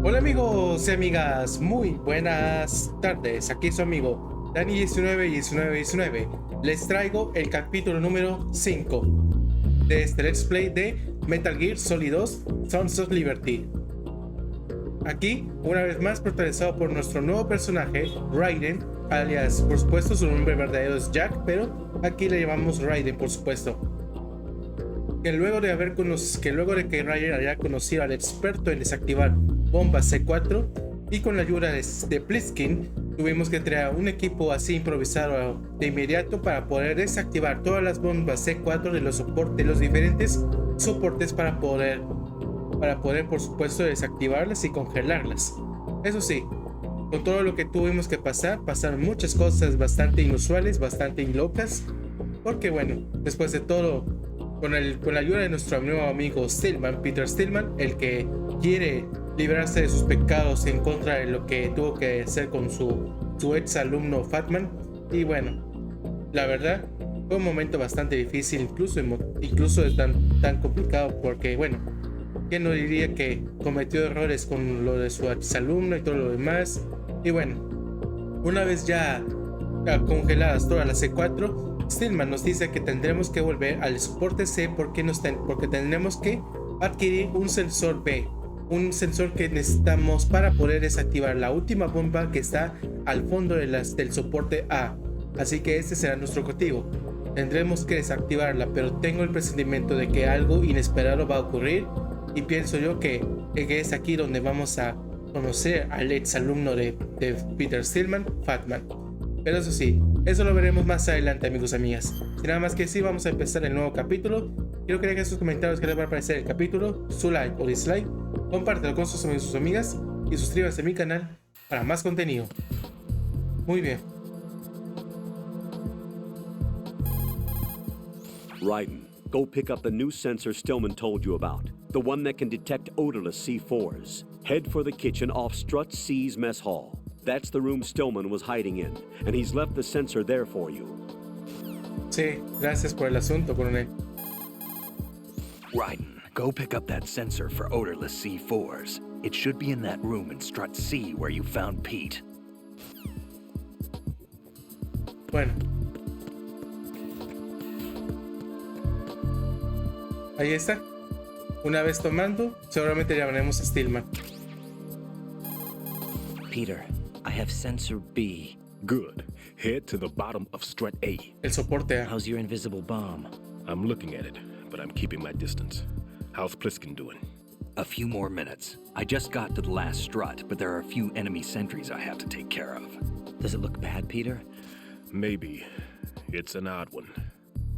Hola amigos y amigas, muy buenas tardes. Aquí su amigo Dani191919. Les traigo el capítulo número 5 de este Let's Play de Metal Gear Solid 2 Sons of Liberty. Aquí, una vez más, protagonizado por nuestro nuevo personaje, Raiden, alias, por supuesto, su nombre verdadero es Jack, pero aquí le llamamos Raiden, por supuesto. Que luego de que Raiden haya conocido al experto en desactivar Bombas C4 y con la ayuda de Pliskin, tuvimos que crear un equipo así improvisado de inmediato para poder desactivar todas las bombas C4 de los diferentes soportes para poder por supuesto desactivarlas y congelarlas. Eso sí, con todo lo que tuvimos que pasaron muchas cosas bastante inusuales, bastante locas, porque bueno, después de todo, con la ayuda de nuestro nuevo amigo Stillman, Peter Stillman, el que quiere librarse de sus pecados en contra de lo que tuvo que hacer con su ex alumno Fatman. Y bueno, la verdad fue un momento bastante difícil, incluso tan complicado, porque bueno, ¿quién no diría que cometió errores con lo de su ex alumno y todo lo demás? Y bueno, una vez ya congeladas todas las C4, Stillman nos dice que tendremos que volver al soporte C porque tendremos que adquirir un sensor B, un sensor que necesitamos para poder desactivar la última bomba que está al fondo del soporte A. Así que este será nuestro objetivo. Tendremos que desactivarla, pero tengo el presentimiento de que algo inesperado va a ocurrir y pienso yo que es aquí donde vamos a conocer al ex alumno de Peter Stillman, Fatman. Pero eso sí, eso lo veremos más adelante, amigos y amigas. Sin nada más que decir, vamos a empezar el nuevo capítulo. Quiero que dejen sus comentarios qué les va a parecer el capítulo, su like o dislike, compártelo con sus amigos y sus amigas y suscríbanse a mi canal para más contenido. Muy bien. Raiden, go pick up the new sensor Stillman told you about, the one that can detect odorless C4s. Head for the kitchen off Strut C's mess hall. That's the room Stillman was hiding in, and he's left the sensor there for you. Sí, gracias por el asunto, coronel. Raiden, go pick up that sensor for odorless C4s. It should be in that room in Strut C where you found Pete. Bueno. Ahí está. Una vez tomando, seguramente llamaremos a Stillman. Peter, I have sensor B. Good. Head to the bottom of strut A. El soporte A. How's your invisible bomb? I'm looking at it, but I'm keeping my distance. How's Pliskin doing? A few more minutes. I just got to the last strut, but there are a few enemy sentries I have to take care of. Does it look bad, Peter? Maybe. It's an odd one.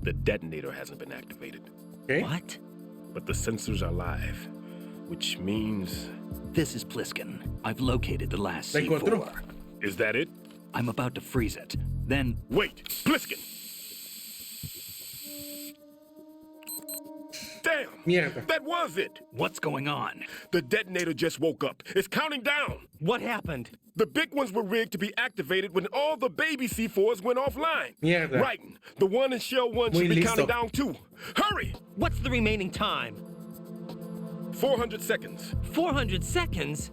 The detonator hasn't been activated. Okay. What? But the sensors are live, which means... This is Pliskin. I've located the last La encontró. C4. Is that it? I'm about to freeze it. Then... Wait! Pliskin! Damn! Mierda. That was it! What's going on? The detonator just woke up. It's counting down! What happened? The big ones were rigged to be activated when all the baby C4s went offline. Mierda. Raiden, the one in Shell 1 should Muy be listo. counting down too. Hurry! What's the remaining time? 400 seconds. 400 seconds?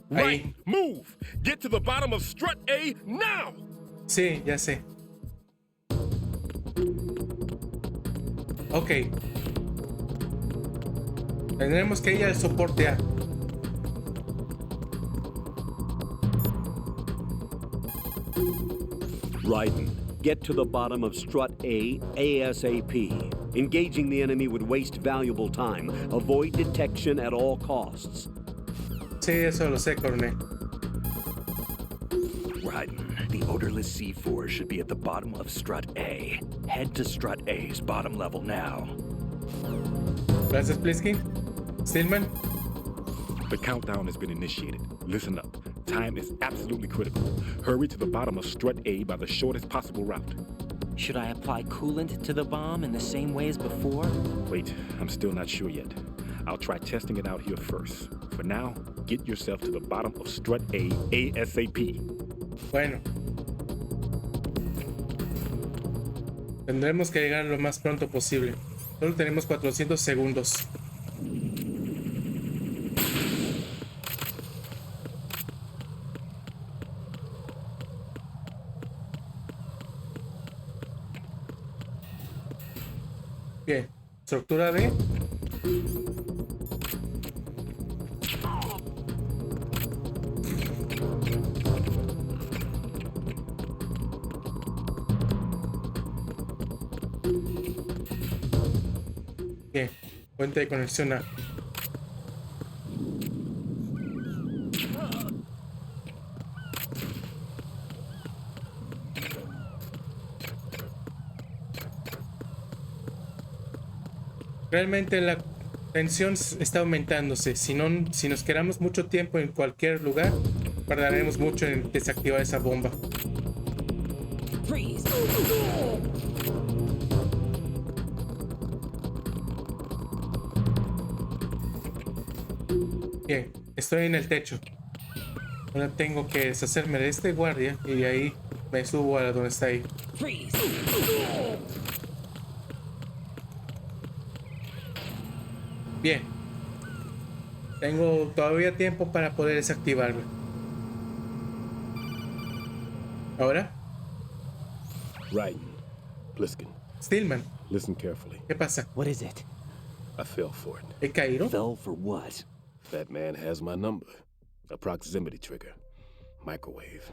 Right, Ahí. move! Get to the bottom of strut A now! Sí, ya sé. Ok. Tendremos que ir al soporte A. Raiden, get to the bottom of Strut A ASAP. Engaging the enemy would waste valuable time. Avoid detection at all costs. Sí, eso lo sé, coronel. Raiden, the odorless C4 should be at the bottom of Strut A. Head to Strut A's bottom level now. Gracias, Pliskin. Stillman. The countdown has been initiated. Listen up. Time is absolutely critical. Hurry to the bottom of strut A by the shortest possible route. Should I apply coolant to the bomb in the same way as before? Wait, I'm still not sure yet. I'll try testing it out here first. For now, get yourself to the bottom of strut A ASAP. Bueno. Tendremos que llegar lo más pronto posible. Solo tenemos 400 segundos. Estructura B. Bien, fuente de conexión A. Realmente la tensión está aumentándose. Si nos quedamos mucho tiempo en cualquier lugar, tardaremos mucho en desactivar esa bomba. Freeze! Bien, estoy en el techo. Ahora tengo que deshacerme de este guardia y de ahí me subo a donde está ahí. Freeze! Bien. Tengo todavía tiempo para poder desactivarlo. Ahora, Raiden, Pliskin, Stillman, listen carefully. ¿qué pasa? What is it? I fell for it. ¿He caído? Fell for what? Fatman has my number. A proximity trigger. Microwave.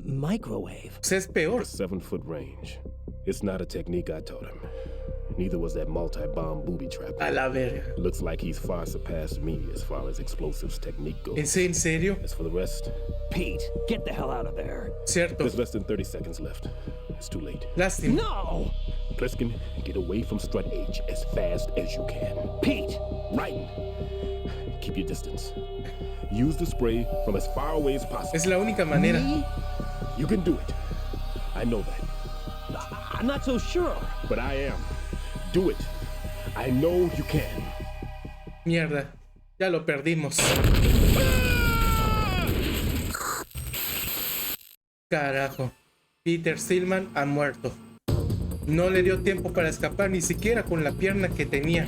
Microwave? Pues es peor. 7-foot range. It's not a technique I taught him. Neither was that multi-bomb booby trap. A la verga. Looks like he's far surpassed me as far as explosives technique goes. ¿En serio? As for the rest, Pete, get the hell out of there. Cierto. there's less than 30 seconds left. It's too late. Lástima. No! Pliskin, get away from Strut H as fast as you can. Pete! Raiden, keep your distance. Use the spray from as far away as possible. Es la única manera. You can do it. I know that. I'm not so sure. But I am. Do it. I know you can. Mierda. Ya lo perdimos. Carajo. Peter Stillman ha muerto. No le dio tiempo para escapar ni siquiera con la pierna que tenía.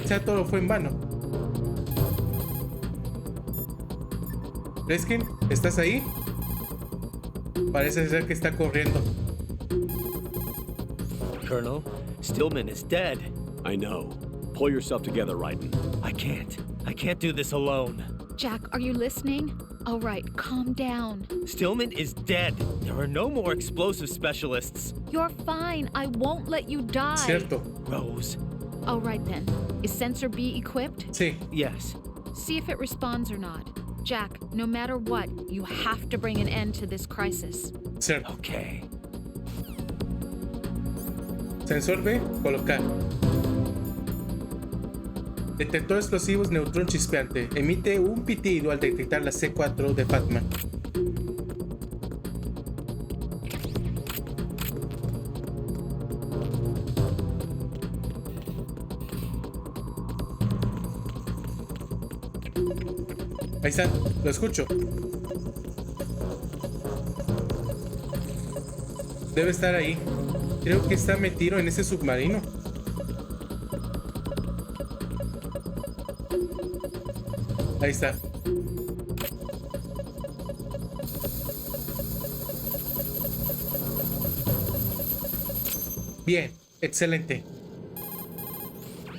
O sea, todo fue en vano. Pliskin, ¿estás ahí? Parece ser que está corriendo. Colonel, Stillman is dead. I know. Pull yourself together, Raiden. I can't do this alone. Jack, are you listening? All right, calm down. Stillman is dead. There are no more explosive specialists. You're fine. I won't let you die. Cierto. Rose. All right then. Is sensor B equipped? Sí. Yes. See if it responds or not. Jack, no matter what, you have to bring an end to this crisis. Cierto. Okay. Sensor B, colocar. Detector explosivos neutrón chispeante. Emite un pitido al detectar la C4 de Fatman. Ahí está, lo escucho. Debe estar ahí. Creo que está metido en ese submarino. Ahí está. Bien, excelente.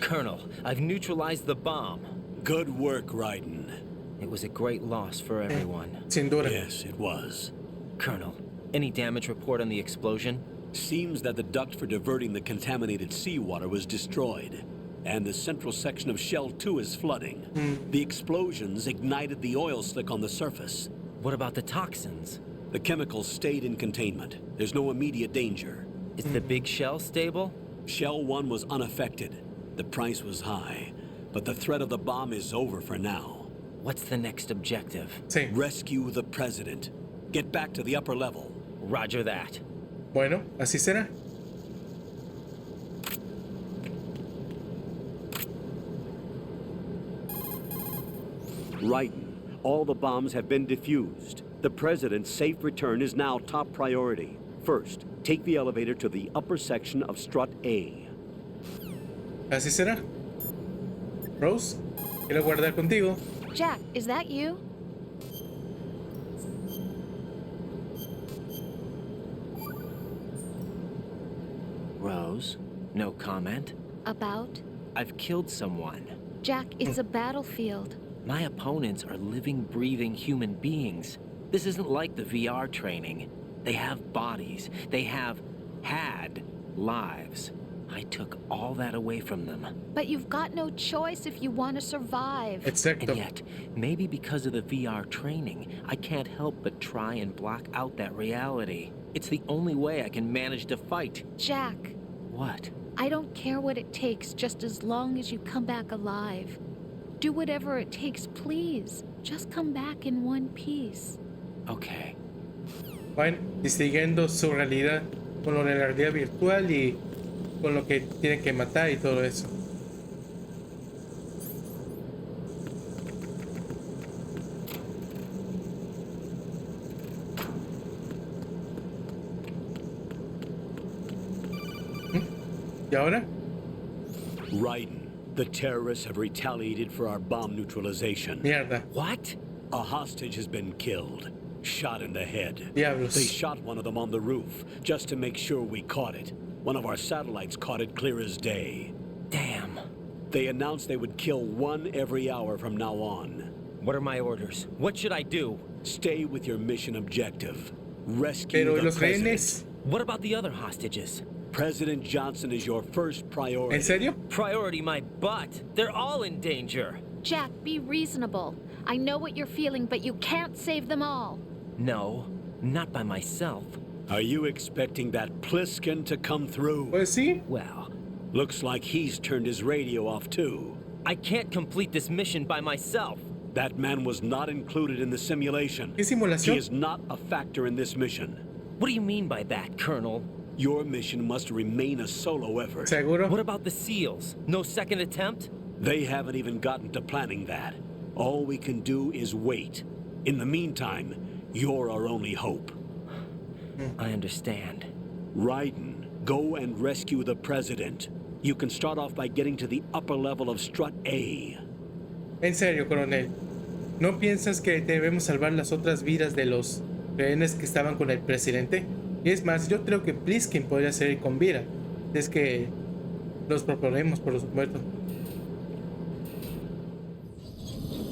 Colonel, I've neutralized the bomb. Good work, Raiden. It was a great loss for everyone. Sin duda. Yes, it was. Colonel, any damage report on the explosion? Seems that the duct for diverting the contaminated seawater was destroyed, and the central section of Shell 2 is flooding. The explosions ignited the oil slick on the surface. What about the toxins? The chemicals stayed in containment. There's no immediate danger. Is the big shell stable? Shell 1 was unaffected. The price was high, but the threat of the bomb is over for now. What's the next objective? Sí. Rescue the president. Get back to the upper level. Roger that. Bueno, así será. Raiden, all the bombs have been defused. The president's safe return is now top priority. First, take the elevator to the upper section of Strut A. Así será. Rose, quiero guardar contigo. Jack, is that you? Rose, no comment. About? I've killed someone. Jack, it's a battlefield. My opponents are living, breathing human beings. This isn't like the VR training. They have bodies. They have had lives. I took all that away from them. But you've got no choice if you want to survive. Exacto. And yet, maybe because of the VR training, I can't help but try and block out that reality. It's the only way I can manage to fight. Jack, What? I don't care what it takes, just as long as you come back alive. Do whatever it takes, please. Just come back in one piece. Okay. Bueno, distinguiendo su realidad con lo de la realidad virtual y con lo que tienen que matar y todo eso. ¿Y ahora? Raiden, the terrorists have retaliated for our bomb neutralization. Mierda. What? A hostage has been killed, shot in the head. Diablos. They shot one of them on the roof, just to make sure we caught it. One of our satellites caught it clear as day. Damn. They announced they would kill one every hour from now on. What are my orders? What should I do? Stay with your mission objective. Rescue Pero the los president. rehenes. What about the other hostages? President Johnson is your first priority. ¿En serio? Priority my butt. They're all in danger. Jack, be reasonable. I know what you're feeling, but you can't save them all. No, not by myself. Are you expecting that Pliskin to come through? Pues sí. Well, Looks like he's turned his radio off too. I can't complete this mission by myself. That man was not included in the simulation. ¿Qué simulación? He is not a factor in this mission. What do you mean by that, Colonel? Your mission must remain a solo effort. ¿Seguro? What about the SEALs? No second attempt? They haven't even gotten to planning that. All we can do is wait. In the meantime, you're our only hope. I understand. Raiden, go and rescue the president. You can start off by getting to the upper level of Strut A. En serio, coronel. ¿No piensas que debemos salvar las otras vidas de los rehenes que estaban con el presidente? Y es más, yo creo que Pliskin podría ser con vida. Es que los proponemos, por supuesto.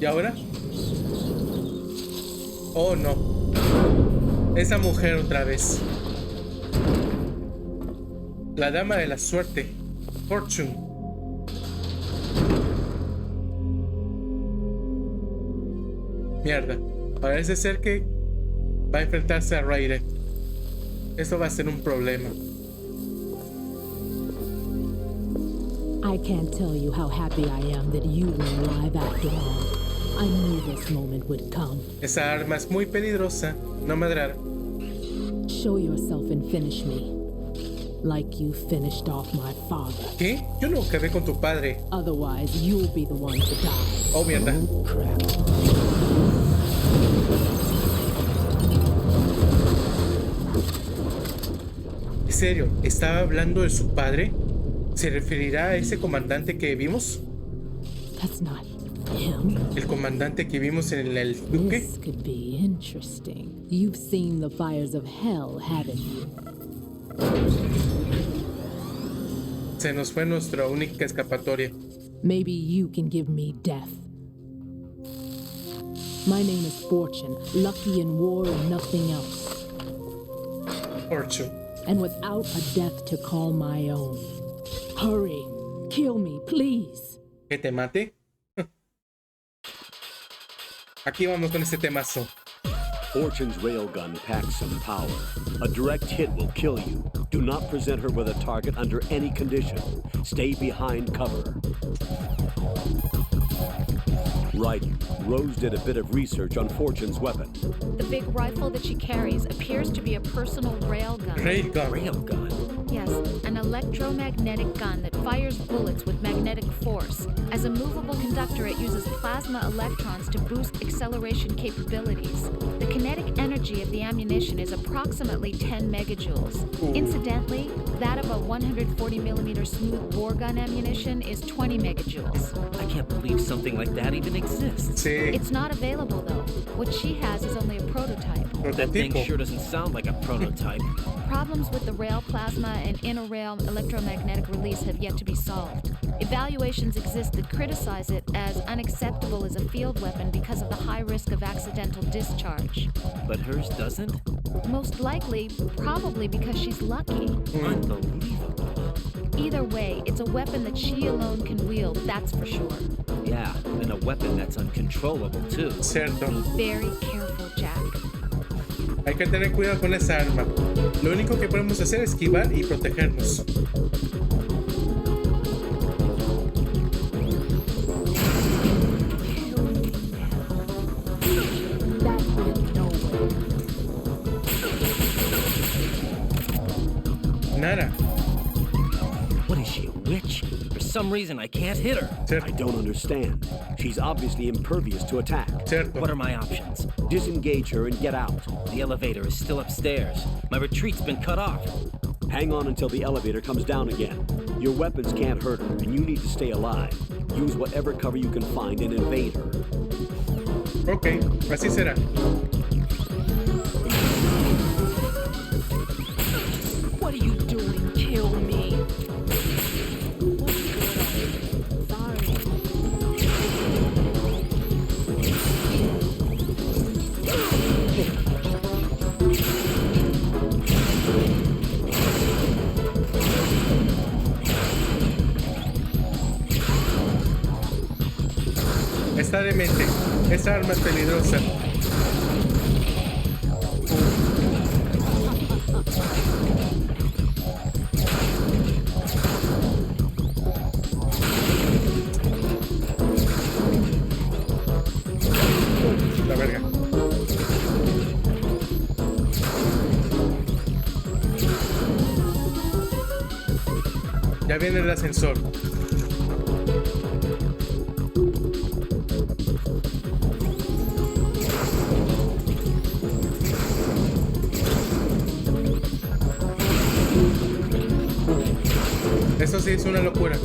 ¿Y ahora? Oh, no. Esa mujer otra vez. La dama de la suerte. Fortune. Mierda. Parece ser que va a enfrentarse a Raiden. Esto va a ser un problema. I can't tell you how happy I am that you were alive after all. I knew this moment would come. Esa arma es muy peligrosa. No madrar. Show yourself and finish me. Like you finished off my father. ¿Qué? Yo no acabé con tu padre. Otherwise, you'll be the one to die. Oh, mierda. ¿En serio? ¿Estaba hablando de su padre? ¿Se referirá a ese comandante que vimos? That's not him. ¿El comandante que vimos en el buque? This could be interesting. You've seen the fires of hell, haven't you? Se nos fue nuestra única escapatoria. Maybe you can give me death. My name is Fortune, lucky in war and nothing else. Fortune. And without a death to call my own. Hurry, kill me, please. ¿Que te mate? Aquí vamos con este temazo. Fortune's railgun packs some power. A direct hit will kill you. Do not present her with a target under any condition. Stay behind cover. Raiden, Rose did a bit of research on Fortune's weapon. The big rifle that she carries appears to be a personal railgun. Railgun. Railgun? Yes, an electromagnetic gun that fires bullets with magnetic force. As a movable conductor, it uses plasma electrons to boost acceleration capabilities. The kinetic energy of the ammunition is approximately 10 megajoules. Incidentally, that of a 140mm smooth bore gun ammunition is 20 megajoules. I can't believe something like that even exists. Sí. It's not available, though. What she has is only a prototype. That thing Prototipo. sure doesn't sound like a prototype. problems with the rail plasma and inner rail electromagnetic release have yet to be solved. Evaluations exist that criticize it as unacceptable as a field weapon because of the high risk of accidental discharge. But hers doesn't? Most likely, probably because she's lucky. Unbelievable. Either way, it's a weapon that she alone can wield, that's for sure. Yeah, and a weapon that's uncontrollable too. Cierto. Be very careful, Jack. Hay que tener cuidado con esa arma. Lo único que podemos hacer es esquivar y protegernos. That went nowhere. Nada. What is she, a witch? For some reason, I can't hit her. I Cierto. don't understand. She's obviously impervious to attack. Cierto. What are my options? Disengage her and get out. The elevator is still upstairs. My retreat's been cut off. Hang on until the elevator comes down again. Your weapons can't hurt her, and you need to stay alive. Use whatever cover you can find and invade her. Ok, así será. What are you doing? Kill me. Sorry. Está demente. Esa arma es peligrosa. La verga. Ya viene el ascensor. Eso sí es una locura.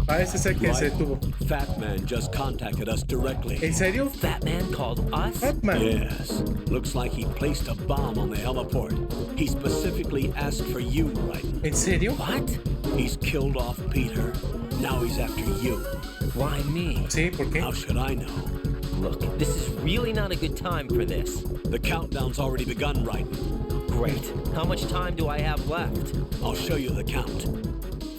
Parece ser que se detuvo. Fatman just contacted us directly. ¿En serio? Fatman called us? Fatman. Yes. Looks like he placed a bomb on the heliport. He specifically asked for you, Raiden. ¿En serio? What? He's killed off Peter. Now he's after you. Why me? Sí, ¿por qué? How should I know? Look, this is really not a good time for this. The countdown's already begun, Raiden. Great. How much time do I have left? I'll show you the count.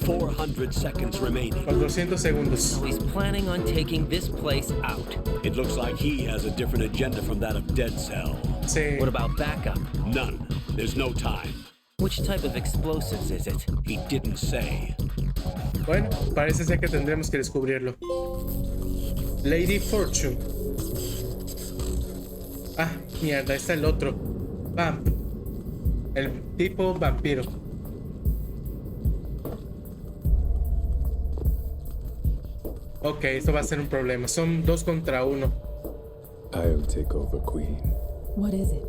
400 seconds remaining. 400 segundos. So he's planning on taking this place out. It looks like he has a different agenda from that of Dead Cell. Sí. What about backup? None. There's no time. Which type of explosives is it? He didn't say. Bueno, parece ser que tendremos que descubrirlo. Lady Fortune. Ah, mierda, está el otro. Vamp. El tipo vampiro. Ok, esto va a ser un problema. Son 2 contra 1. I'll take over, Queen. What is it?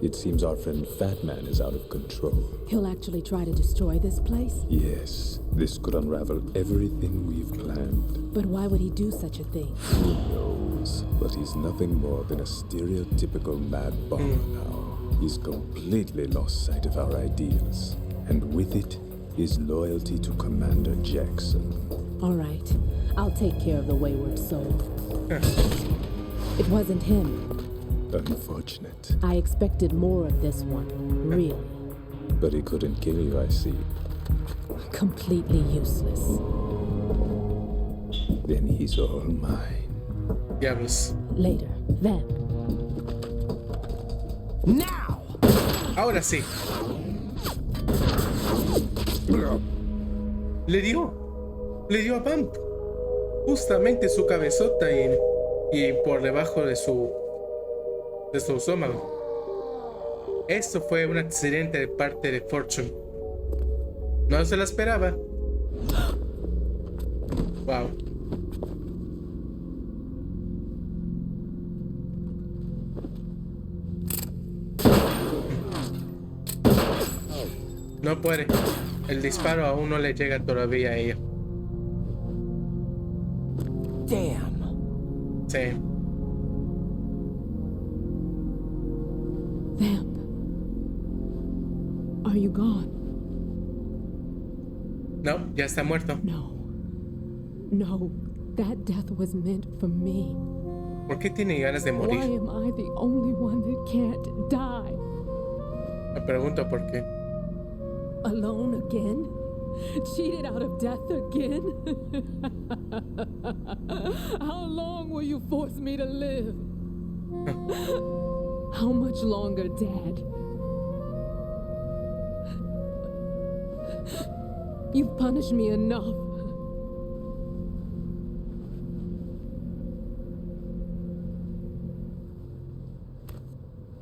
It seems our friend Fatman is out of control. He'll actually try to destroy this place? Yes, this could unravel everything we've planned. But why would he do such a thing? Who knows? But he's nothing more than a stereotypical mad bomber now. He's completely lost sight of our ideals. And with it, his loyalty to Commander Jackson. All right. I'll take care of the wayward soul. It wasn't him. Unfortunate. I expected more of this one. Really. But he couldn't kill you, I see. Completely useless. Then he's all mine. Diablos. Later. Then. Now! Ahora sí. Le dio a Vamp. Justamente su cabezota y por debajo de su estómago. Esto fue un accidente de parte de Fortune. No se la esperaba. Wow. No puede. El disparo aún no le llega todavía a ella. Damn. Sí. Vamp. Are you gone? No, ya está muerto. No. No. That death was meant for me. ¿Por qué tiene ganas de Why morir? am I the only one that can't die? Me pregunto por qué. Alone again? Cheated out of death again? How long will you force me to live? How much longer, Dad? You've punished me enough.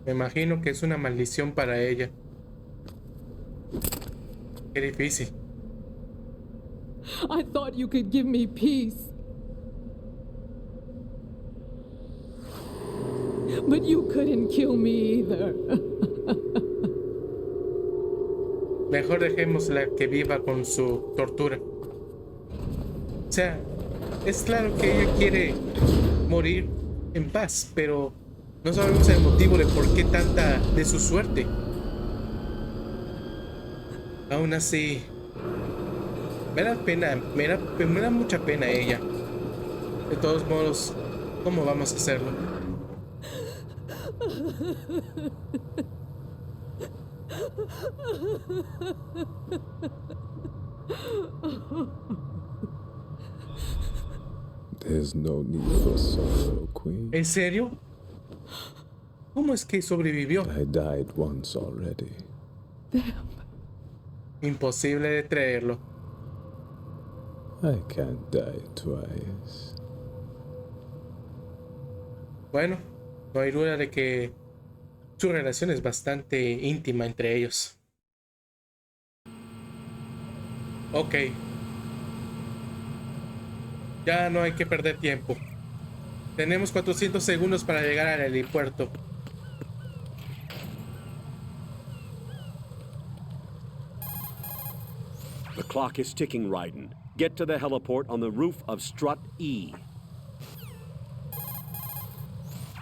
Me imagino que es una maldición para ella. Qué difícil. I thought you could give me peace. But you couldn't kill me either. Mejor dejémosla que viva con su tortura. O sea, es claro que ella quiere morir en paz, pero no sabemos el motivo de por qué tanta de su suerte. Aún así, me da pena, me da mucha pena ella. De todos modos, ¿cómo vamos a hacerlo? There's no need for sorrow, Queen. ¿En serio? ¿Cómo es que sobrevivió? I died once already. Imposible de creerlo. I can't die twice. Bueno, no hay duda de que su relación es bastante íntima entre ellos. Ok. Ya no hay que perder tiempo. Tenemos 400 segundos para llegar al helipuerto. The clock is ticking, Raiden. Get to the heliport on the roof of Strut E.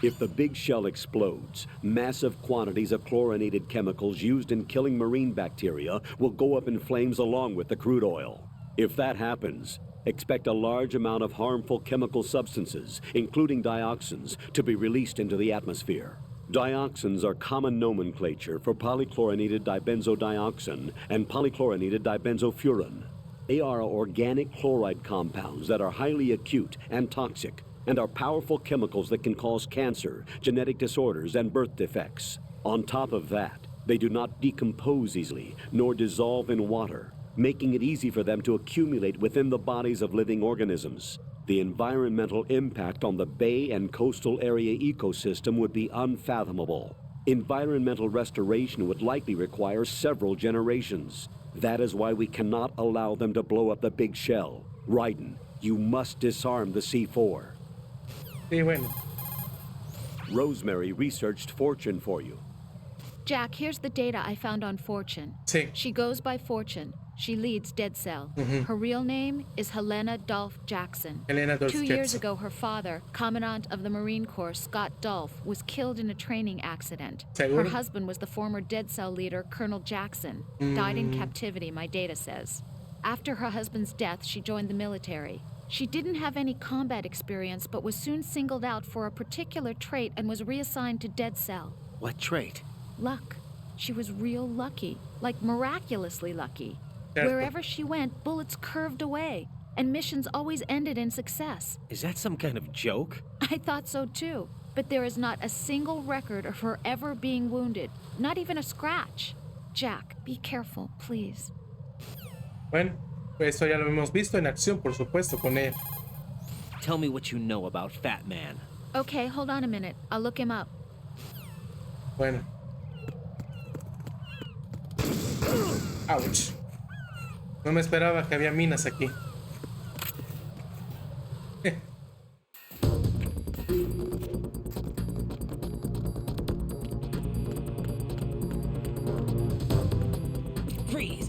If the big shell explodes, massive quantities of chlorinated chemicals used in killing marine bacteria will go up in flames along with the crude oil. If that happens, expect a large amount of harmful chemical substances, including dioxins, to be released into the atmosphere. Dioxins are common nomenclature for polychlorinated dibenzodioxin and polychlorinated dibenzofuran. They are organic chloride compounds that are highly acute and toxic, and are powerful chemicals that can cause cancer, genetic disorders, and birth defects. On top of that, they do not decompose easily, nor dissolve in water, making it easy for them to accumulate within the bodies of living organisms. The environmental impact on the bay and coastal area ecosystem would be unfathomable. Environmental restoration would likely require several generations. That is why we cannot allow them to blow up the big shell. Raiden, you must disarm the C4. Sí, bueno. Rosemary researched Fortune for you. Jack, here's the data I found on Fortune. Sí. She goes by Fortune. She leads Dead Cell. Her real name is Helena Dolph Jackson. Helena Dolph 2 Jackson. years ago, her father, Commandant of the Marine Corps Scott Dolph, was killed in a training accident. ¿Seguro? Her husband was the former Dead Cell leader, Colonel Jackson. Died in captivity, my data says. After her husband's death, she joined the military. She didn't have any combat experience, but was soon singled out for a particular trait and was reassigned to Dead Cell. What trait? Luck. She was real lucky, like miraculously lucky. Certo. Wherever she went, bullets curved away, and missions always ended in success. Is that some kind of joke? I thought so too, but there is not a single record of her ever being wounded, not even a scratch. Jack, be careful, please. Bueno, pues eso ya lo hemos visto en acción, por supuesto, con él. Tell me what you know about Fatman. Okay, hold on a minute. I'll look him up. Bueno. Ouch. No me esperaba que había minas aquí. Freeze!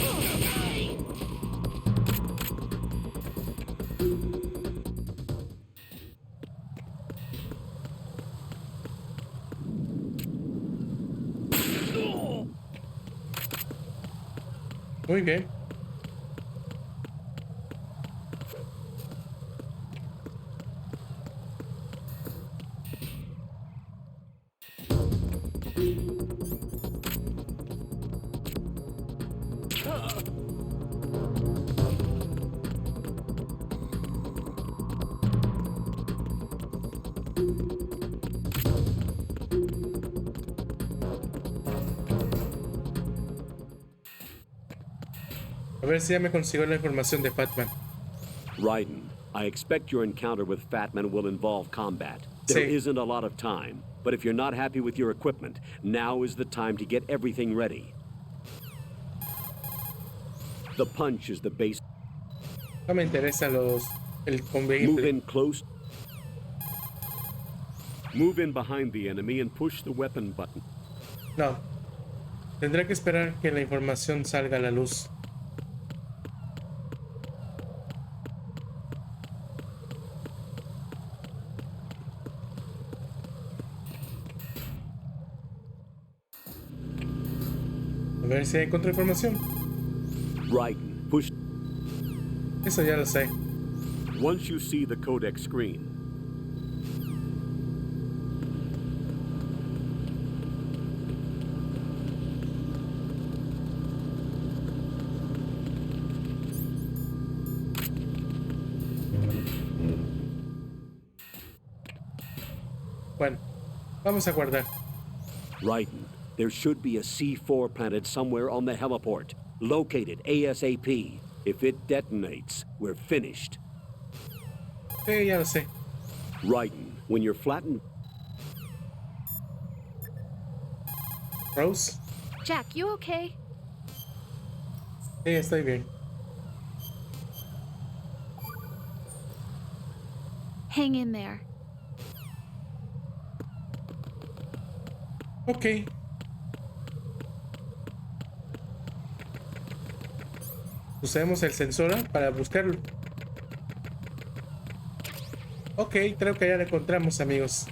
Muy bien. A ver si ya me consigo la información de Fatman. Raiden, I expect your encounter with Fatman will involve combat. There Sí. isn't a lot of time, but if you're not happy with your equipment, now is the time to get everything ready. The punch is the base. No me interesa el Move conveniente. in close. Move in behind the enemy and push the weapon button. No. Tendré que esperar que la información salga a la luz. A ver si encuentro información. Raiden, push. Eso ya lo sé. Once you see the codec screen, Bueno, vamos a guardar. Raiden, there should be a C4 planted somewhere on the heliport. Locate it ASAP. If it detonates, we're finished. Sí, ya lo sé. Raiden, when you're flattened, Rose. Jack, you okay? Sí, estoy bien. Hang in there. Ok. Usemos el sensor para buscarlo. Ok, creo que ya lo encontramos, amigos.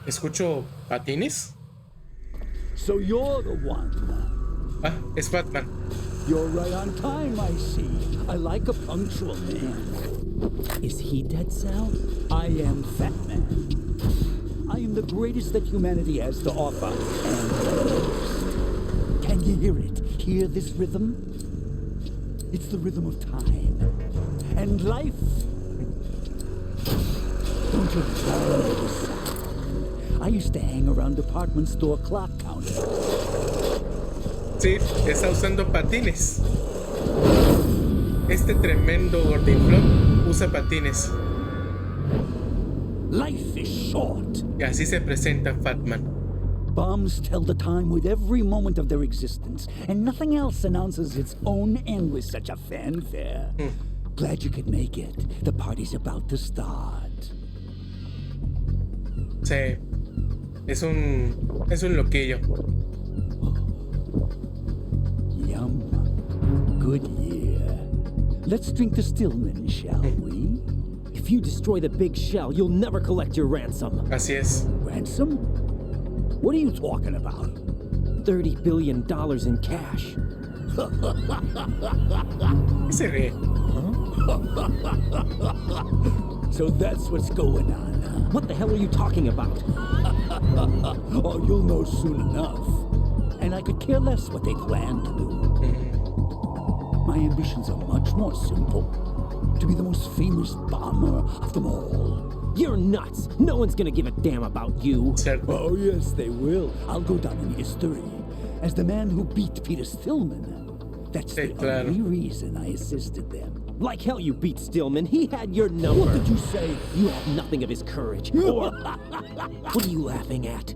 Escucho patines. So you're the one. Ah, es Fatman. You're right on time, I see. I like a punctual man. Is he Dead Cell? I am Fatman. I am the greatest that humanity has to offer, and the worst. Can you hear it? Hear this rhythm? It's the rhythm of time and life. Don't you love this sound? I used to hang around department store clock counters. Sí, está usando patines. Este tremendo gordinflón usa patines. Life is short. Y así se presenta Fatman. Bombs tell the time with every moment of their existence, and nothing else announces its own end with such a fanfare. Glad you could make it. The party's about to start. Sí, es un loquillo. Yum. Good year. Let's drink to Stillman, shall we? If you destroy the big shell, you'll never collect your ransom. Así es. Ransom? What are you talking about? $30 billion in cash. Y se ríe. So that's what's going on, huh? What the hell are you talking about? Oh, you'll know soon enough. And I could care less what they plan to do. My ambitions are much more simple. To be the most famous bomber of them all. You're nuts. No one's gonna give a damn about you. Cierto. Oh, yes, they will. I'll go down in history as the man who beat Peter Stillman. That's Sí, the claro. only reason I assisted them. Like hell you beat Stillman. He had your number. What did you say? You have nothing of his courage. Or... What are you laughing at?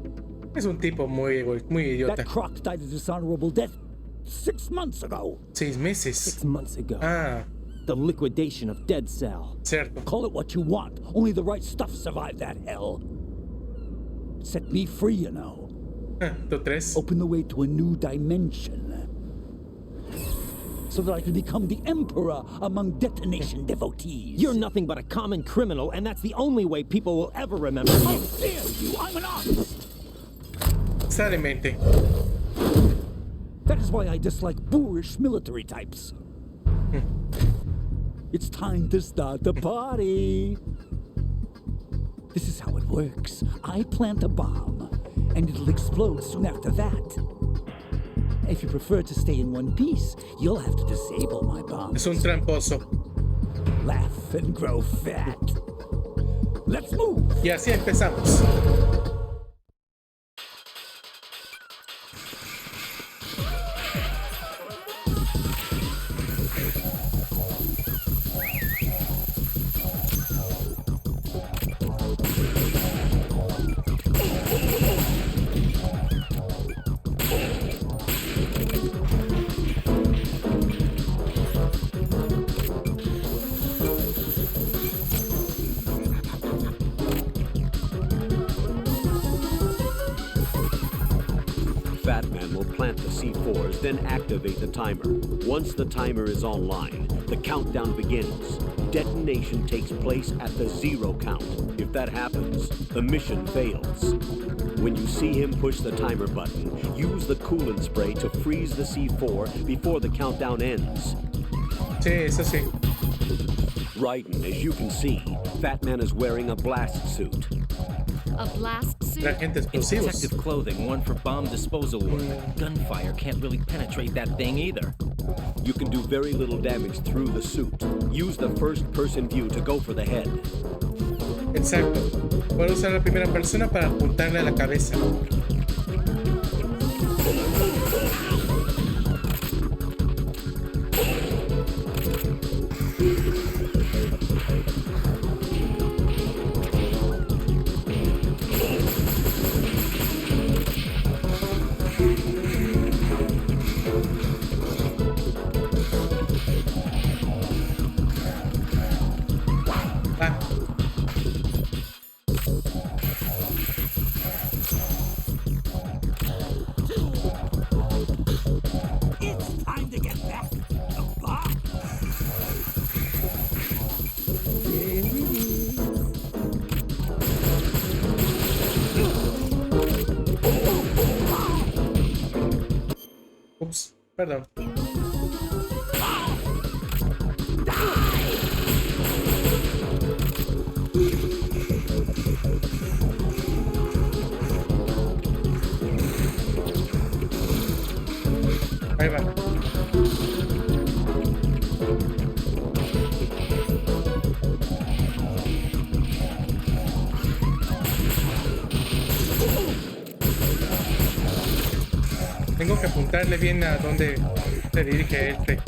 Es un tipo muy idiota. That croc died a dishonorable death 6 months ago. 6 meses. 6 months ago. Ah, The liquidation of Dead Cell. cierto. Call it what you want. Only the right stuff survived that hell. Set me free, you know. Ah, ¿tú tres? Open the way to a new dimension. so that I can become the emperor among detonation devotees. You're nothing but a common criminal, and that's the only way people will ever remember you. How dare you! I'm an artist! Seriamente. That is why I dislike boorish military types. It's time to start the party. This is how it works. I plant a bomb, and it'll explode soon after that. If you prefer to stay in one piece, you'll have to disable my bomb. Es un tramposo. Laugh and grow fat. Let's move. Y así empezamos. Fatman will plant the C4s, then activate the timer. Once the timer is online, the countdown begins. Detonation takes place at the 0 count. If that happens, the mission fails. When you see him push the timer button, use the coolant spray to freeze the C4 before the countdown ends. Sí, eso sí. Raiden, as you can see, Fatman is wearing a blast suit. A blast suit? Agentes It's explosivos. protective clothing, worn for bomb disposal work. Gunfire can't really penetrate that thing either. You can do very little damage through the suit. Use the first-person view to go for the head. Exacto. Puedo usar la primera persona para apuntarle a la cabeza. Ah, It's time to get back the bomb. There it is. ups, perdón. Ahí va. Tengo que apuntarle bien a dónde se dirige este.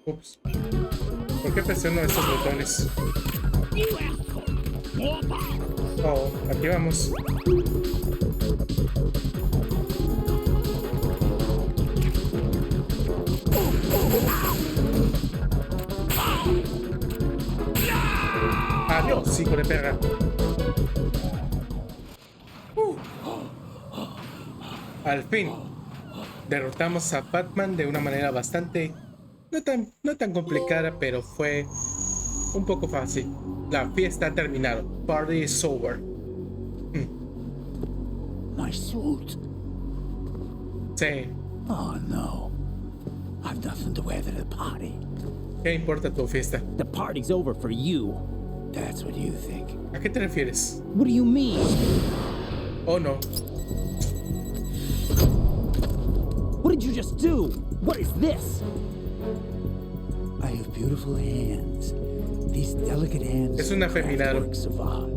Ups. ¿Por qué presiono estos botones? Oh, aquí vamos. Adiós, hijo de perra. Al fin, derrotamos a Fatman de una manera bastante... No tan complicada, pero fue un poco fácil. La fiesta ha terminado. Party is over. My suit. Sí. Oh no. I've nothing to wear to the party. ¿Qué importa tu fiesta? The party's over for you. That's what you think. ¿A qué te refieres? What do you mean? Oh no. What did you just do? What is this? I have beautiful hands. These delicate hands. Es un afeminado. Works of art.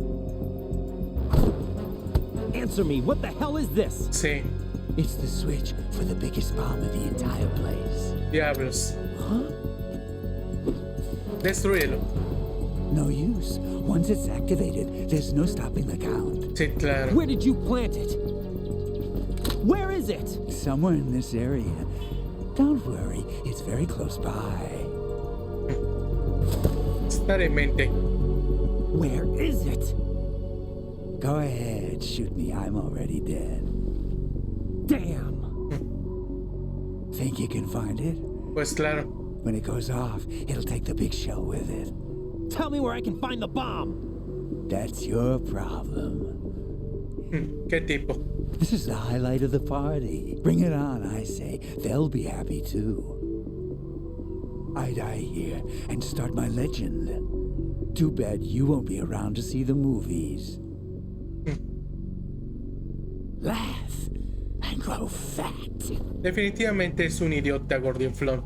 Answer me, what the hell is this? Sí. It's the switch for the biggest bomb in the entire place. Diablos. Huh? Destruyelo. No use. Once it's activated, there's no stopping the count. Sí, claro. Where did you plant it? Where is it? Somewhere in this area. Don't worry, it's very close by. Estar en mente. Where is it? Go ahead, shoot me. I'm already dead. Damn! Think you can find it? Pues claro. When it goes off, it'll take the big shell with it. Tell me where I can find the bomb. That's your problem. ¿Qué tipo? This is the highlight of the party. Bring it on, I say. They'll be happy too. I die here and start my legend. Too bad you won't be around to see the movies. Laugh and grow fat. Definitivamente es un idiota gordinflón.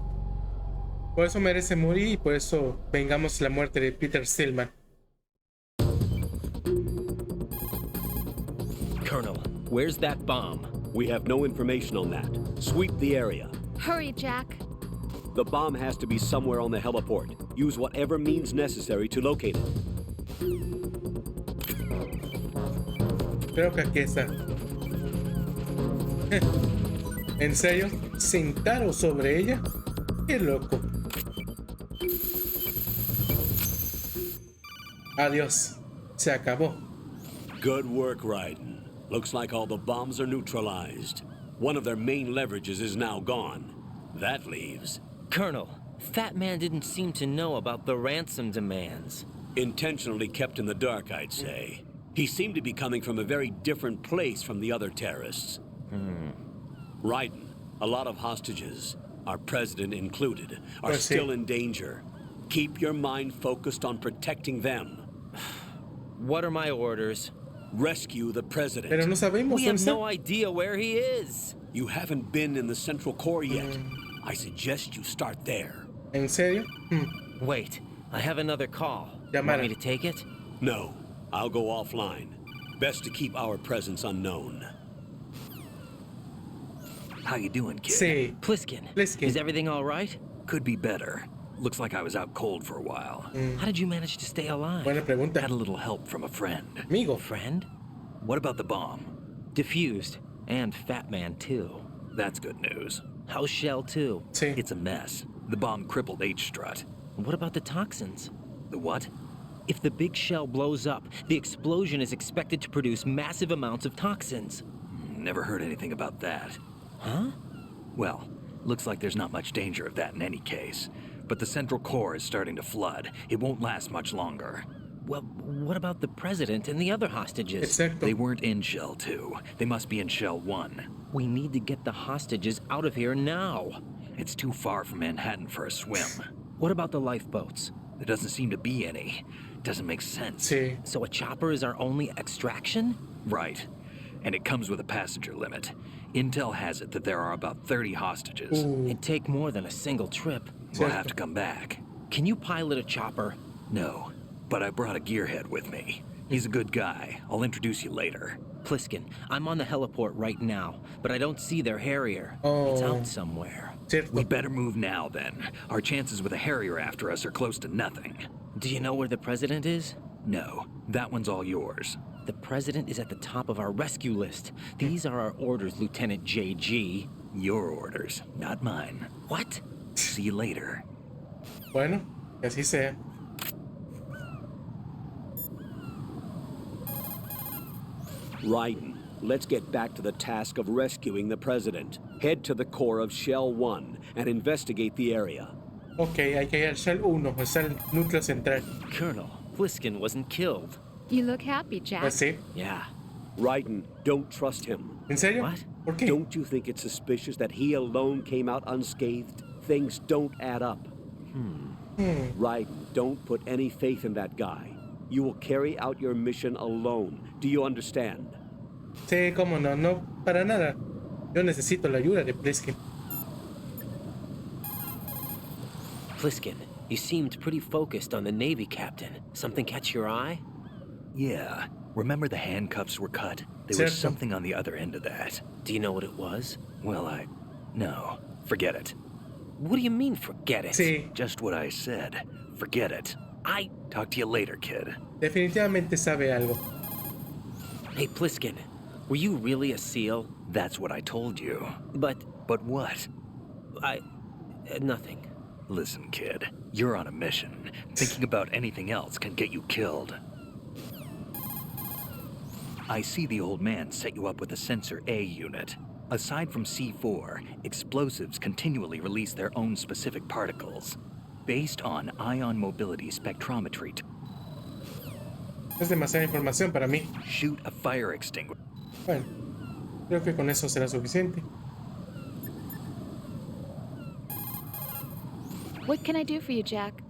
Por eso merece morir y por eso vengamos la muerte de Peter Stillman. Colonel, where's that bomb? We have no information on that. Sweep the area. Hurry, Jack. The bomb has to be somewhere on the heliport. Use whatever means necessary to locate it. Creo que aquí está. ¿En serio? ¿Sentaron sobre ella? ¡Qué loco! Adiós. Se acabó. Good work, Raiden. Looks like all the bombs are neutralized. One of their main leverages is now gone. That leaves... Colonel, Fatman didn't seem to know about the ransom demands. Intentionally kept in the dark, I'd say. He seemed to be coming from a very different place from the other terrorists. Raiden, a lot of hostages, our president included, are still in danger. Keep your mind focused on protecting them. What are my orders? Rescue the president. Pero no sabemos. We have no idea where he is. You haven't been in the central core yet. I suggest you start there. ¿En serio? Wait, I have another call. Llamar. Want me to take it? No, I'll go offline. Best to keep our presence unknown. How you doing, kid? Sí. Pliskin. Pliskin. Is everything all right? Could be better. Looks like I was out cold for a while. How did you manage to stay alive? Buena pregunta. Had a little help from a friend. Amigo. Friend? What about the bomb? Diffused. And Fatman, too. That's good news. How's Shell, too? Sí. It's a mess. The bomb crippled H-Strut. What about the toxins? The what? If the big shell blows up, the explosion is expected to produce massive amounts of toxins. Never heard anything about that. Huh? Well, looks like there's not much danger of that in any case. But the central core is starting to flood. It won't last much longer. Well, what about the president and the other hostages? Exacto. They weren't in Shell 2. They must be in Shell 1. We need to get the hostages out of here now. It's too far from Manhattan for a swim. What about the lifeboats? There doesn't seem to be any. Doesn't make sense. Sí. So a chopper is our only extraction? Right. And it comes with a passenger limit. Intel has it that there are about 30 hostages. It'd take more than a single trip. We'll have to come back. Can you pilot a chopper? No, but I brought a gearhead with me. He's a good guy. I'll introduce you later. Pliskin, I'm on the heliport right now, but I don't see their Harrier. It's out somewhere. Cierto. We better move now, then. Our chances with a Harrier after us are close to nothing. Do you know where the president is? No, that one's all yours. The president is at the top of our rescue list. These are our orders, Lieutenant JG. Your orders, not mine. What? See you later. Bueno, que así sea. Raiden, let's get back to the task of rescuing the president. Head to the core of Shell 1 and investigate the area. Ok, hay que ir al Shell 1, o sea, el núcleo central. Colonel, Pliskin wasn't killed. You look happy, Jack. Pues sí. Yeah. Raiden, don't trust him. ¿En serio? What? ¿Por qué? Don't you think it's suspicious that he alone came out unscathed? Things don't add up. Raiden, don't put any faith in that guy. You will carry out your mission alone. Do you understand? Sí, cómo no, no, para nada. Yo necesito la ayuda de Pliskin. Pliskin, you seemed pretty focused on the Navy captain. Something catch your eye? Yeah, remember the handcuffs were cut? There Cierto. was something on the other end of that. Do you know what it was? Well, no, forget it. What do you mean, forget it? Sí, Just what I said. Forget it. Talk to you later, kid. definitivamente sabe algo. Hey, Pliskin, were you really a SEAL? That's what I told you. But But what? Nothing. Listen, kid, you're on a mission. Thinking about anything else can get you killed. I see the old man set you up with a Sensor A unit. Aside from C4, explosives continually release their own specific particles, based on ion mobility spectrometry. Es demasiada información para mí. Shoot a fire extinguisher. Bueno, creo que con eso será suficiente. What can I do for you, Jack?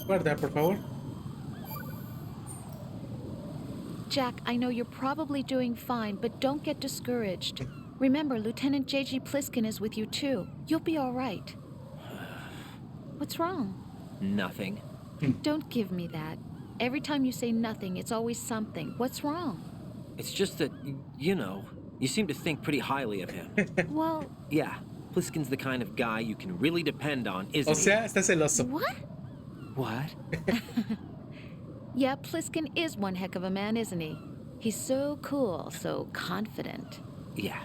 Guarda, por favor. Jack, I know you're probably doing fine, but don't get discouraged. Remember, Lieutenant J.G. Pliskin is with you too. You'll be all right. What's wrong? Nothing. Don't give me that. Every time you say nothing, it's always something. What's wrong? It's just that, you know, you seem to think pretty highly of him. Well... Yeah, Pliskin's the kind of guy you can really depend on, isn't O sea, está celoso. What? What? Yeah, Pliskin is one heck of a man, isn't he? He's so cool, so confident. Yeah.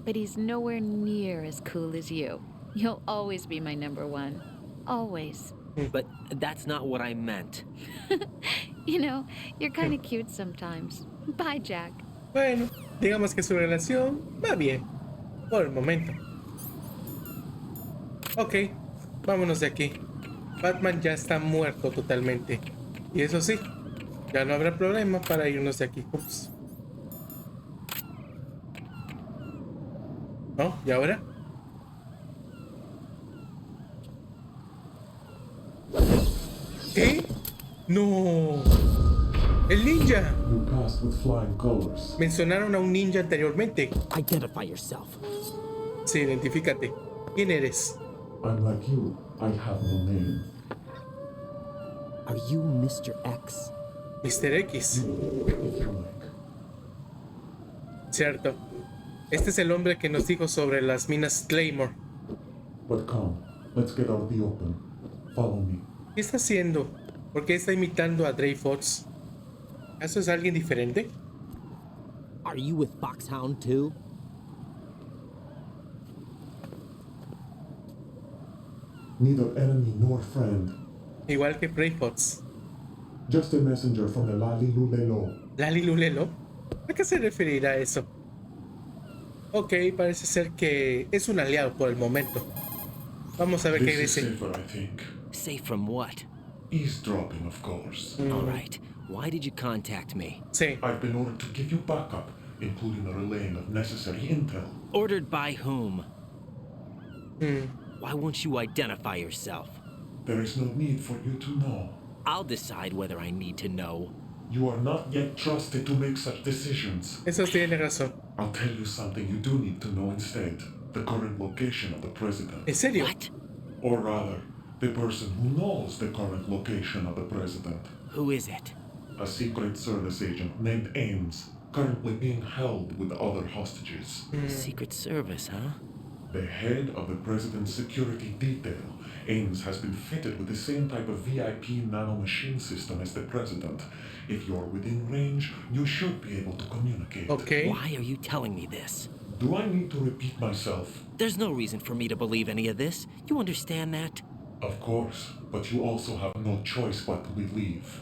But he's nowhere near as cool as you. You'll always be my number one. Always. But that's not what I meant. You know, you're kind of cute sometimes. Bye, Jack. Bueno, digamos que su relación va bien. Por el momento. Ok, vámonos de aquí. Fatman ya está muerto totalmente. Y eso sí, ya no habrá problema para irnos de aquí. Ups. ¿No? ¿Y ahora? ¿Qué? ¡No! ¡El ninja! You passed with flying colors. Mencionaron a un ninja anteriormente. Identify yourself. Sí, identifícate. ¿Quién eres? I'm like you. I have no name. Are you Mr. X? Mr. X. If you like. Cierto. Este es el hombre que nos dijo sobre las minas Claymore. But come, let's get out of the open. Follow me. ¿Qué está haciendo? ¿Por qué está imitando a Dre Fox? ¿Acaso es alguien diferente? Are you with Foxhound too? Neither enemy nor friend. Igual que Dre Fox. Just a messenger from the Lalilulelo. ¿Lalilulelo? ¿A qué se referirá eso? Ok, parece ser que es un aliado por el momento. Vamos a ver qué This is dice. safer, I think. Safe from what? Eavesdropping, of course. All right. Why did you contact me? Sí. I've been ordered to give you backup, including the relaying of necessary intel. Ordered by whom? Mm. Why won't you identify yourself? There is no need for you to know. I'll decide whether I need to know. You are not yet trusted to make such decisions. Eso tiene razón. I'll tell you something you do need to know instead. The current location of the president. ¿En serio? What? Or rather, the person who knows the current location of the president. Who is it? A Secret Service agent named Ames, currently being held with other hostages. Secret Service, huh? The head of the president's security detail, Ames, has been fitted with the same type of VIP nanomachine system as the president. If you're within range, you should be able to communicate. Ok. Why are you telling me this? Do I need to repeat myself? There's no reason for me to believe any of this. You understand that? Of course, but you also have no choice but to believe.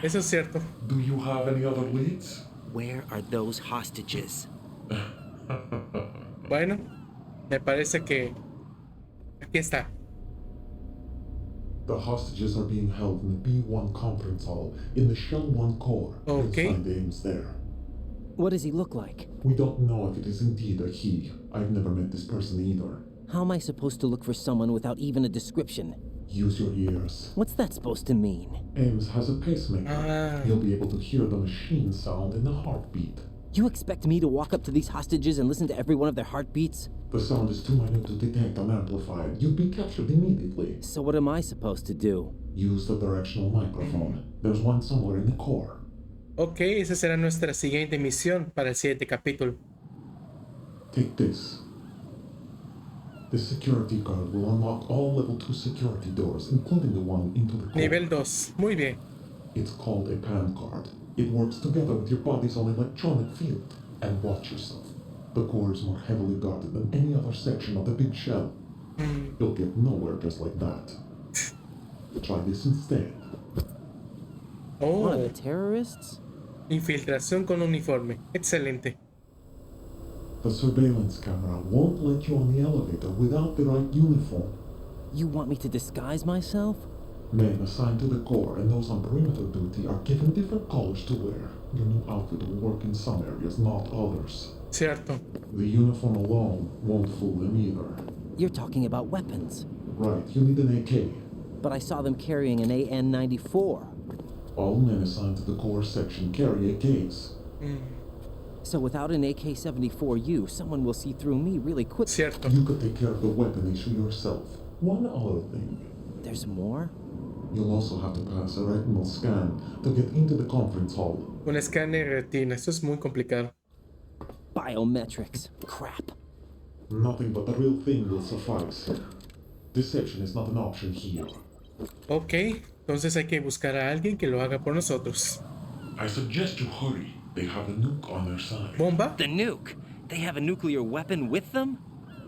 Eso es cierto. Do you have any other leads? Where are those hostages? Bueno, me parece que aquí está. The hostages are being held in the B1 conference hall in the Shell 1 core. Okay. You'll find Ames there. What does he look like? We don't know if it is indeed a he. I've never met this person either. How am I supposed to look for someone without even a description? Use your ears. What's that supposed to mean? Ames has a pacemaker. Ah. You'll be able to hear the machine sound in the heartbeat. You expect me to walk up to these hostages and listen to every one of their heartbeats? The sound is too minute to detect unamplified. You'd be captured immediately. So what am I supposed to do? Use the directional microphone. There's one somewhere in the core. Ok, esa será nuestra siguiente misión para el siguiente capítulo. Take this. This security card will unlock all level 2 security doors, including the one into the core. Nivel 2. Muy bien. It's called a PAN card. It works together with your body's own electronic field. And watch yourself. The core is more heavily guarded than any other section of the Big Shell. You'll get nowhere just like that. Try this instead. One of Oh, the terrorists? infiltración con uniforme. Excelente. The surveillance camera won't let you on the elevator without the right uniform. You want me to disguise myself? Men assigned to the core and those on perimeter duty are given different colors to wear. Your new outfit will work in some areas, not others. Cierto. The uniform alone won't fool them either. You're talking about weapons. Right, you need an AK. But I saw them carrying an AN-94. All men assigned to the core section carry AKs. So without an AK-74U, someone will see through me really quick. Cierto. You could take care of the weapon issue yourself. One other thing. There's more? You'll also have to pass a retinal scan to get into the conference hall. Un escáner de retina. Esto es muy complicado. Biometrics. Crap. Nothing but the real thing will suffice. Deception is not an option here. Ok. Entonces hay que buscar a alguien que lo haga por nosotros. I suggest you hurry. They have a nuke on their side. Bomba. The nuke? They have a nuclear weapon with them?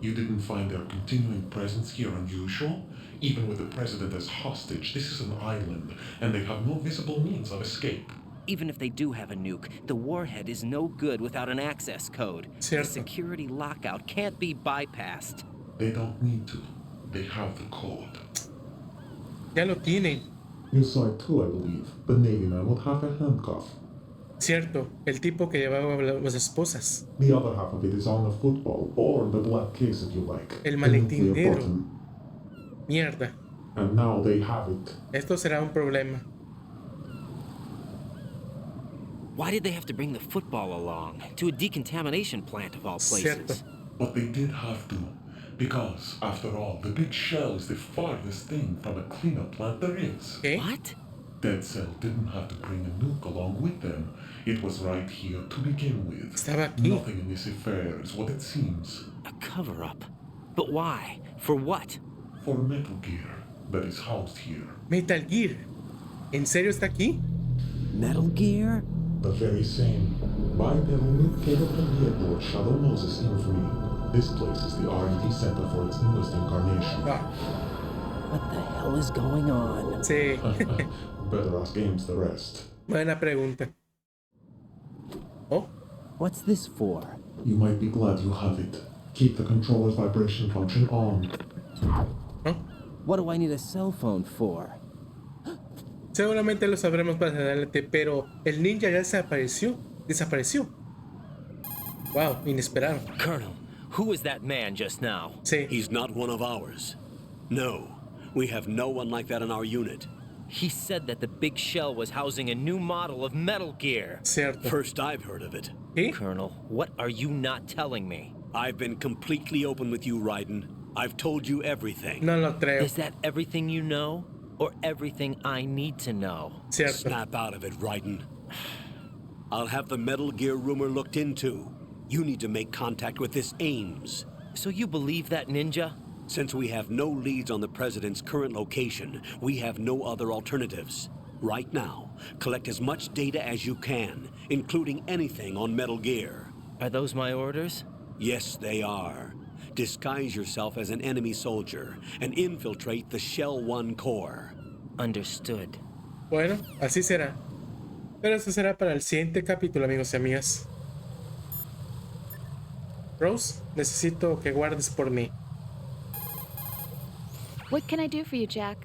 You didn't find their continuing presence here unusual? Even with the president as hostage, this is an island, and they have no visible means of escape. Even if they do have a nuke, the warhead is no good without an access code. Cierto. The security lockout can't be bypassed. They don't need to. They have the code. Ya lo tienen. You saw it too, I believe. The Navy man with half a handcuff. Cierto. El tipo que llevaba las esposas. The other half of it is on the football, or the black case if you like. El The maletín nuclear negro. button. Mierda. And now they have it. Esto será un problema. Why did they have to bring the football along? To a decontamination plant of all places. Cierto. But they did have to. Because, after all, the Big Shell is the farthest thing from a cleanup plant there is. ¿Qué? What? Dead Cell didn't have to bring a nuke along with them. It was right here to begin with. Estaba aquí. Nothing in this affair is what it seems. A cover-up. But why? For what? For Metal Gear that is housed here. Metal Gear. ¿En serio está aquí? Metal Gear? The very same. Bipedal nuke cable from the airport Shadow Moses infamy. This place is the R&D center for its newest incarnation. Ah, What the hell is going on? sí. Better ask Ames the rest. Buena pregunta. Oh, What's this for? You might be glad you have it. Keep the controller's vibration function on. What do I need a cell phone for? seguramente lo sabremos más adelante, pero el ninja ya desapareció. Desapareció. Wow, inesperado. Colonel, who was that man just now? Sí. He's not one of ours. No, we have no one like that in our unit. He said that the Big Shell was housing a new model of Metal Gear. Cierto. First I've heard of it. ¿Sí? Colonel, what are you not telling me? I've been completely open with you, Raiden. I've told you everything. No lo creo. Is that everything you know? Or everything I need to know? Cierto. Snap out of it, Raiden. I'll have the Metal Gear rumor looked into. You need to make contact with this Ames. So you believe that ninja? Since we have no leads on the President's current location, we have no other alternatives. Right now, collect as much data as you can, including anything on Metal Gear. Are those my orders? Yes, they are. Disguise yourself as an enemy soldier and infiltrate the Shell 1 core. Understood. Bueno, así será. Pero eso será para el siguiente capítulo, amigos y amigas. Rose, necesito que guardes por mí. What can I do for you, Jack?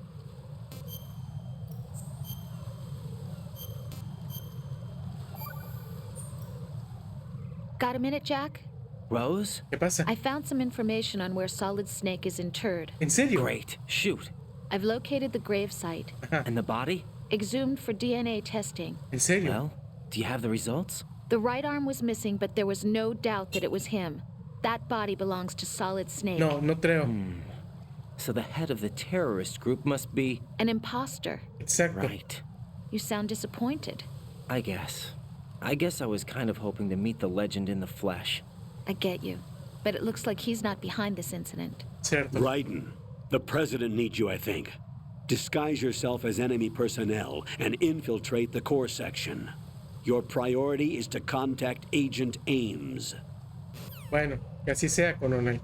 Got a minute, Jack? Rose? ¿Qué pasa? I found some information on where Solid Snake is interred. ¿En serio? Great. Shoot. I've located the grave site, And the body? exhumed for DNA testing. ¿En serio? Well, do you have the results? The right arm was missing, but there was no doubt that it was him. That body belongs to Solid Snake. No, no creo. So the head of the terrorist group must be... An imposter. Exacto. Right. You sound disappointed. I guess I was kind of hoping to meet the legend in the flesh. I get you. But it looks like he's not behind this incident. Cierto. Raiden, the President needs you, I think. Disguise yourself as enemy personnel and infiltrate the core section. Your priority is to contact Agent Ames. Bueno, que así sea, coronel.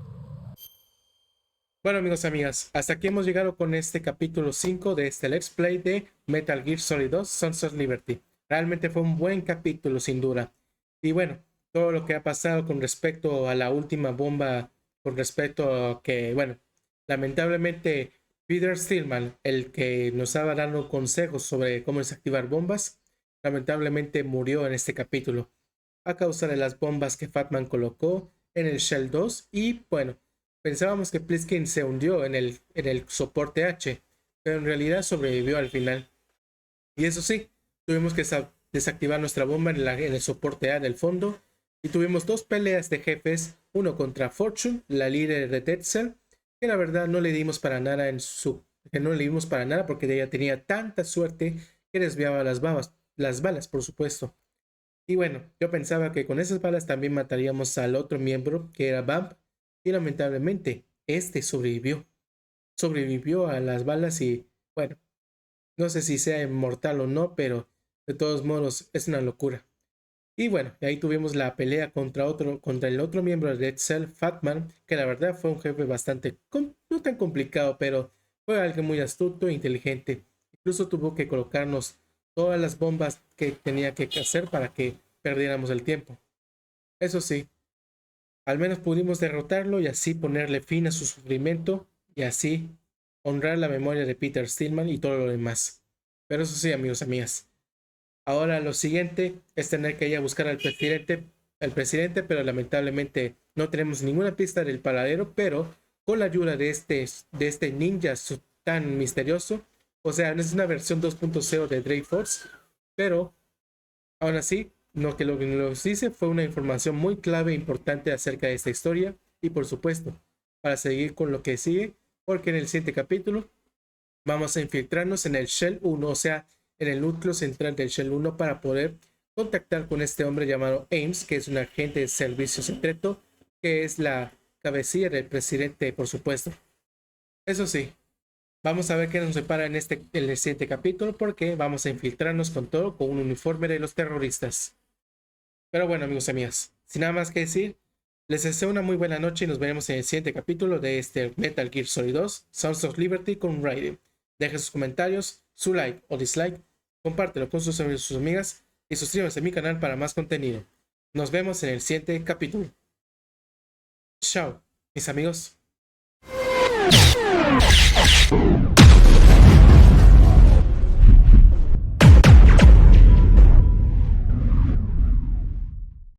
Bueno, amigos y amigas, hasta aquí hemos llegado con este capítulo 5 de este Let's Play de Metal Gear Solid 2 Sons of Liberty. Realmente fue un buen capítulo, sin duda. Y bueno, todo lo que ha pasado con respecto a la última bomba, con respecto a que, bueno, lamentablemente Peter Stillman, el que nos estaba dando consejos sobre cómo desactivar bombas, lamentablemente murió en este capítulo a causa de las bombas que Fatman colocó en el Shell 2 y bueno, pensábamos que Pliskin se hundió en el soporte H, pero en realidad sobrevivió al final. Y eso sí, tuvimos que desactivar nuestra bomba en el soporte A del fondo y tuvimos dos peleas de jefes, uno contra Fortune, la líder de Dead Cell, que la verdad no le dimos para nada porque ella tenía tanta suerte que desviaba las balas, por supuesto. Y bueno, yo pensaba que con esas balas también mataríamos al otro miembro, que era Bomba, y lamentablemente este sobrevivió a las balas y bueno, no sé si sea inmortal o no, pero de todos modos es una locura. Y bueno, ahí tuvimos la pelea contra el otro miembro de Dead Cell, Fatman, que la verdad fue un jefe bastante, no tan complicado, pero fue alguien muy astuto e inteligente. Incluso tuvo que colocarnos todas las bombas que tenía que hacer para que perdiéramos el tiempo. Eso sí, al menos pudimos derrotarlo y así ponerle fin a su sufrimiento y así honrar la memoria de Peter Stillman y todo lo demás. Pero eso sí, amigos y amigas. Ahora lo siguiente es tener que ir a buscar al presidente, pero lamentablemente no tenemos ninguna pista del paradero, pero con la ayuda de este ninja tan misterioso, o sea, es una versión 2.0 de Drake Force, pero aún así, lo que nos dice fue una información muy clave e importante acerca de esta historia y por supuesto, para seguir con lo que sigue, porque en el siguiente capítulo vamos a infiltrarnos en el Shell 1, o sea, en el núcleo central del Shell 1 para poder contactar con este hombre llamado Ames, que es un agente de servicio secreto, que es la cabecilla del presidente, por supuesto. Eso sí, vamos a ver qué nos separa en el siguiente capítulo, porque vamos a infiltrarnos con todo, con un uniforme de los terroristas. Pero bueno, amigos y amigas, sin nada más que decir, les deseo una muy buena noche y nos veremos en el siguiente capítulo de este Metal Gear Solid 2 Sons of Liberty con Raiden. Dejen sus comentarios, su like o dislike, compártelo con sus amigos y sus amigas y suscríbanse a mi canal para más contenido. Nos vemos en el siguiente capítulo. Chao, mis amigos.